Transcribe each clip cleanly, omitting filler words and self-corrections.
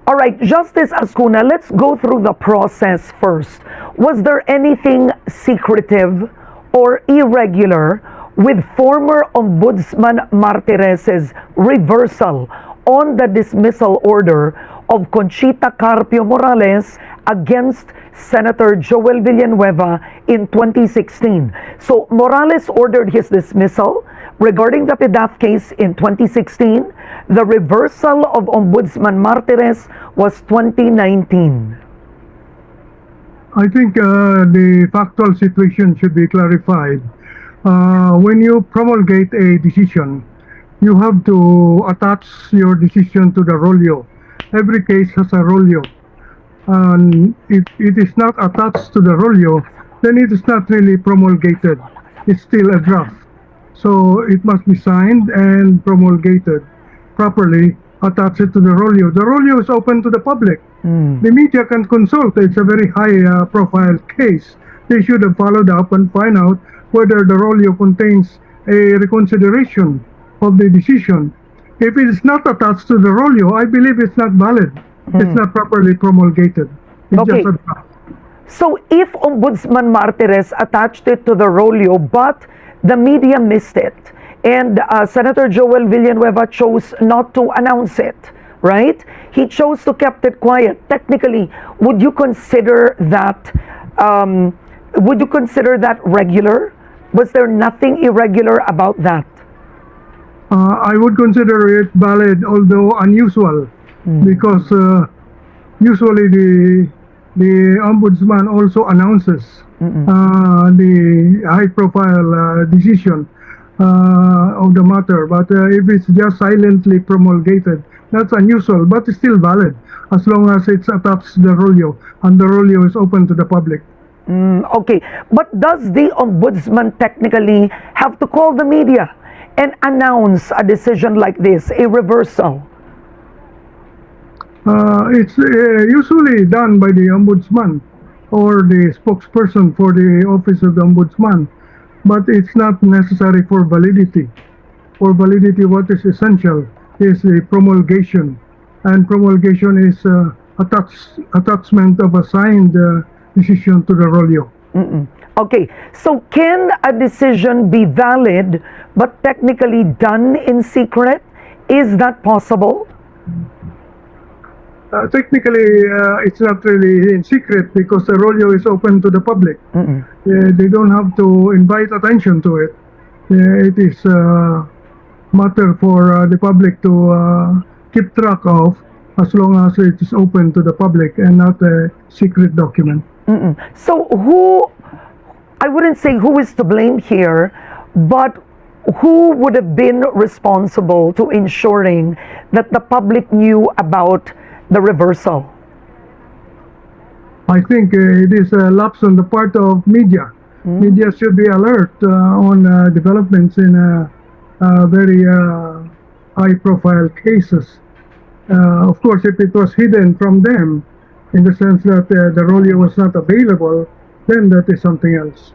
All right, Justice Azcuna, let's go through the process first. Was there anything secretive or irregular with former Ombudsman Martires' reversal on the dismissal order of Conchita Carpio Morales against Senator Joel Villanueva in 2016? So Morales ordered his dismissal regarding the PDAF case in 2016. The reversal of Ombudsman Martires was 2019. I think the factual situation should be clarified. When you promulgate a decision, you have to attach your decision to the rolio. Every case has a rolio. And if it is not attached to the rolio, then it is not really promulgated. It's still a draft. So it must be signed and promulgated properly, attach it to the rolio. The rolio is open to the public. The media can consult. It's a very high profile case. They should have followed up and find out whether the rolio contains a reconsideration of the decision. If it is not attached to the rolio, I believe it's not valid. It's not properly promulgated. It's Okay. just a draft. So if Ombudsman Martires attached it to the rolio, but the media missed it, and Senator Joel Villanueva chose not to announce it, right? He chose to keep it quiet. Technically, would you consider that? Would you consider that regular? Was there nothing irregular about that? I would consider it valid, although unusual, because usually the ombudsman also announces the high-profile decision of the matter. But if it's just silently promulgated, that's unusual, but it's still valid as long as it's attached to the rolio and the rolio is open to the public. Okay, but does the ombudsman technically have to call the media and announce a decision like this, a reversal? It's usually done by the ombudsman or the spokesperson for the office of the ombudsman, but it's not necessary for validity. For validity, what is essential is the promulgation, and promulgation is attachment of a signed decision to the rolio. Okay, so can a decision be valid but technically done in secret? Is that possible? Technically, it's not really in secret because the rolio is open to the public. They don't have to invite attention to it. It is a matter for the public to keep track of as long as it is open to the public and not a secret document. So I wouldn't say who is to blame here, but who would have been responsible to ensuring that the public knew about the reversal? I think it is a lapse on the part of media. Media should be alert on developments in very high-profile cases. Of course, if it was hidden from them, in the sense that the rolio was not available, then that is something else.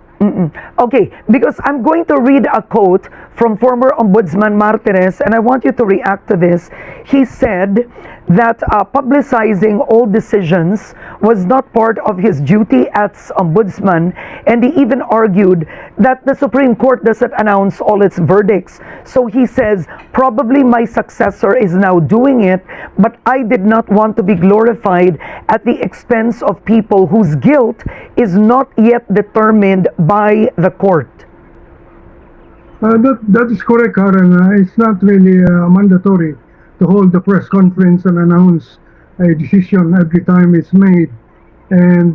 Okay, because I'm going to read a quote from former Ombudsman Martires, and I want you to react to this. He said that publicizing all decisions was not part of his duty as Ombudsman, and he even argued that the Supreme Court doesn't announce all its verdicts. So he says, probably my successor is now doing it, but I did not want to be glorified at the expense of people whose guilt is not yet determined by the court. That is correct, Karen. It's not really mandatory to hold the press conference and announce a decision every time it's made. And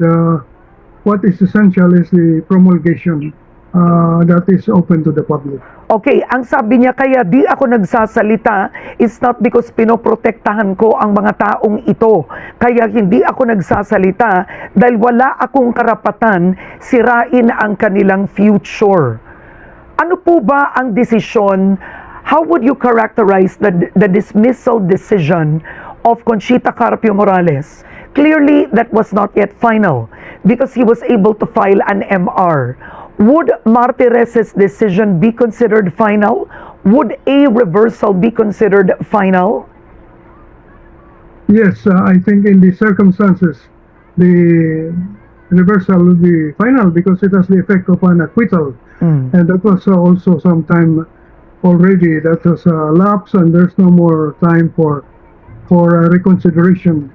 what is essential is the promulgation that is open to the public. Okay, ang sabi niya, kaya di ako nagsasalita is not because pinoprotektahan ko ang mga taong ito. Kaya hindi ako nagsasalita dahil wala akong karapatan sirain ang kanilang future. Ano po ba ang desisyon? How would you characterize the dismissal decision of Conchita Carpio Morales? Clearly, that was not yet final because he was able to file an MR. Would Martires' decision be considered final? Would a reversal be considered final? Yes, I think in the circumstances, the reversal will be final because it has the effect of an acquittal. And that was also some time already that was lapsed, and there's no more time for reconsideration.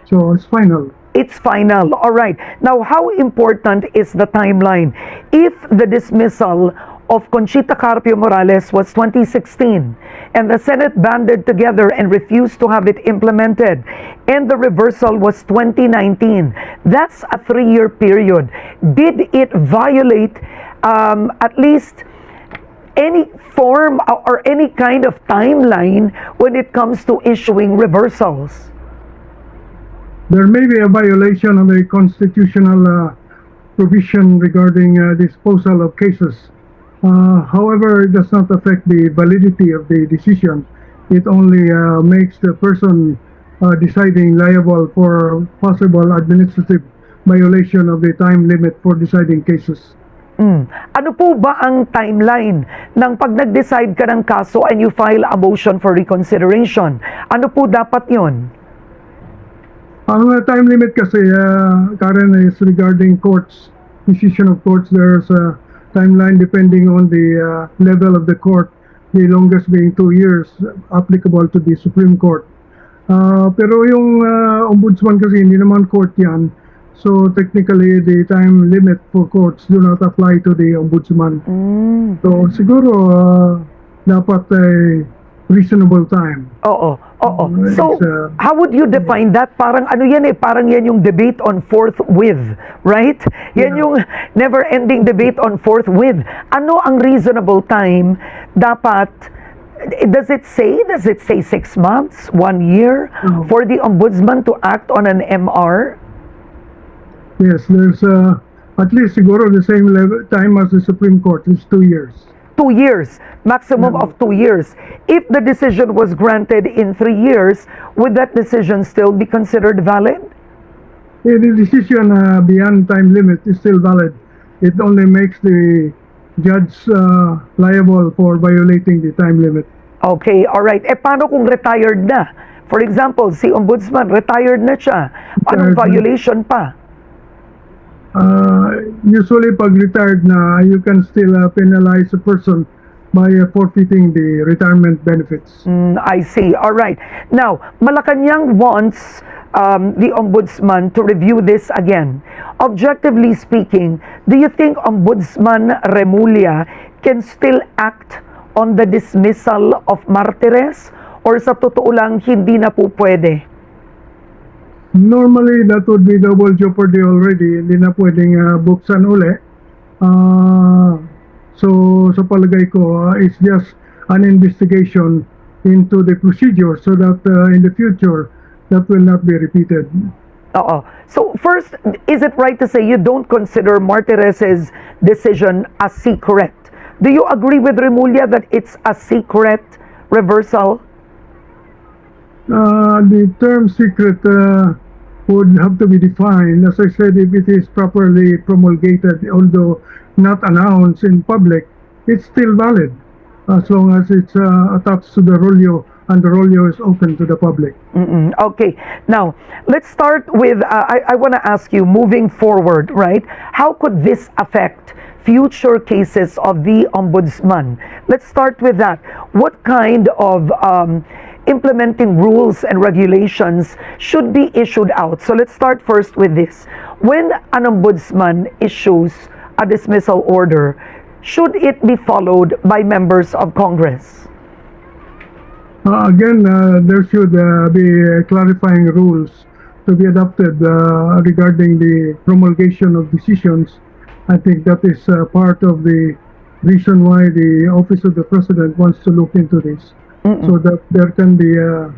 So it's final. It's final. All right. Now, how important is the timeline? If the dismissal of Conchita Carpio Morales was 2016 and the Senate banded together and refused to have it implemented, and the reversal was 2019, that's a 3-year period. Did it violate at least any form or any kind of timeline when it comes to issuing reversals? There may be a violation of a constitutional provision regarding disposal of cases. However, it does not affect the validity of the decision. It only makes the person deciding liable for possible administrative violation of the time limit for deciding cases. Ano po ba ang timeline ng pag nag-decide ka ng kaso and you file a motion for reconsideration? Ano po dapat yon? Ang time limit kasi, Karen, is regarding courts, decision of courts. There's a timeline depending on the level of the court, the longest being 2 years, applicable to the Supreme Court. Pero yung Ombudsman kasi hindi naman court yan. So technically, the time limit for courts do not apply to the Ombudsman. So siguro, dapat reasonable time. Oo. So, how would you define that? Parang ano yan parang yan yung debate on forthwith, right? Yan yung never-ending debate on forthwith. Ano ang reasonable time dapat? Does it say 6 months, 1 year for the Ombudsman to act on an MR? Yes, there's at least siguro the same level time as the Supreme Court. It's 2 years. 2 years, maximum of 2 years. If the decision was granted in 3 years, would that decision still be considered valid? The decision beyond time limit is still valid. It only makes the judge liable for violating the time limit. Okay, all right. Paano kung retired na? For example, si Ombudsman, retired na siya. Anong violation pa? Usually pag retired na, you can still penalize a person by forfeiting the retirement benefits. I see. All right. Now, Malacanang wants the Ombudsman to review this again. Objectively speaking, do you think Ombudsman Remulla can still act on the dismissal of Martires? Or sa totoo lang, hindi na po pwede? Normally, that would be double jeopardy already. Hindi na pwedeng buksan uli. So, sa palagay ko, it's just an investigation into the procedure so that in the future, that will not be repeated. So, first, is it right to say you don't consider Martires' decision a secret? Do you agree with Remulla that it's a secret reversal? The term secret would have to be defined. As I said, if it is properly promulgated, although not announced in public, it's still valid as long as it's attached to the rollo and the rollo is open to the public. Okay. Now, let's start with, I want to ask you, moving forward, right? How could this affect future cases of the Ombudsman? Let's start with that. What kind of implementing rules and regulations should be issued out? So let's start first with this. When an Ombudsman issues a dismissal order, should it be followed by members of Congress? Again, there should be clarifying rules to be adopted regarding the promulgation of decisions. I think that is part of the reason why the Office of the President wants to look into this. So that there can be a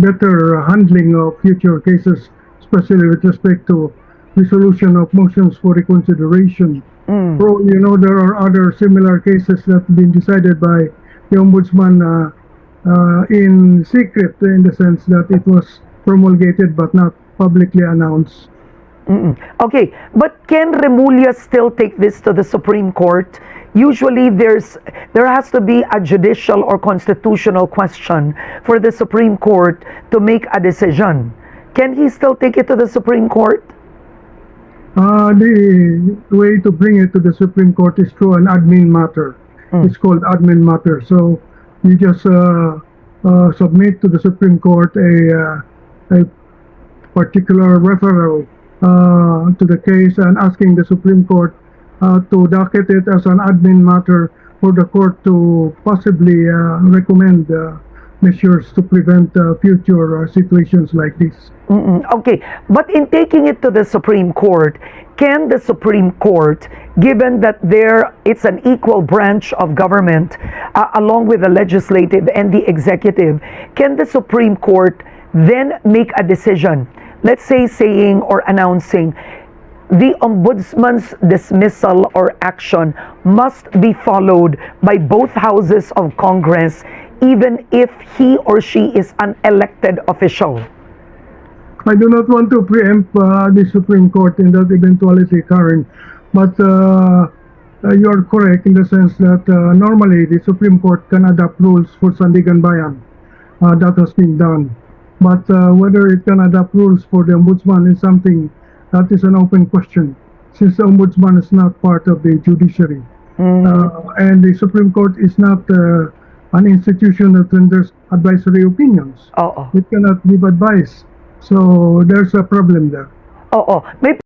better handling of future cases, especially with respect to resolution of motions for reconsideration. So, there are other similar cases that have been decided by the Ombudsman in secret, in the sense that it was promulgated but not publicly announced. Okay, but can Remulla still take this to the Supreme Court? Usually there has to be a judicial or constitutional question for the Supreme Court to make a decision. Can he still take it to the Supreme Court? The way to bring it to the Supreme Court is through an admin matter. It's called admin matter. So you just submit to the Supreme Court a particular referral to the case and asking the Supreme Court to docket it as an admin matter for the court to possibly recommend measures to prevent future situations like this. Okay, but in taking it to the Supreme Court, can the Supreme Court, given that it's an equal branch of government along with the legislative and the executive, can the Supreme Court then make a decision, let's say saying or announcing the Ombudsman's dismissal or action must be followed by both houses of Congress even if he or she is an elected official? I do not want to preempt the Supreme Court in that eventuality, Karen, but you are correct in the sense that normally the Supreme Court can adopt rules for Sandigan Bayan. That has been done. But whether it can adopt rules for the Ombudsman is something that is an open question, since the Ombudsman is not part of the judiciary. And the Supreme Court is not an institution that renders advisory opinions. It cannot give advice. So there's a problem there. May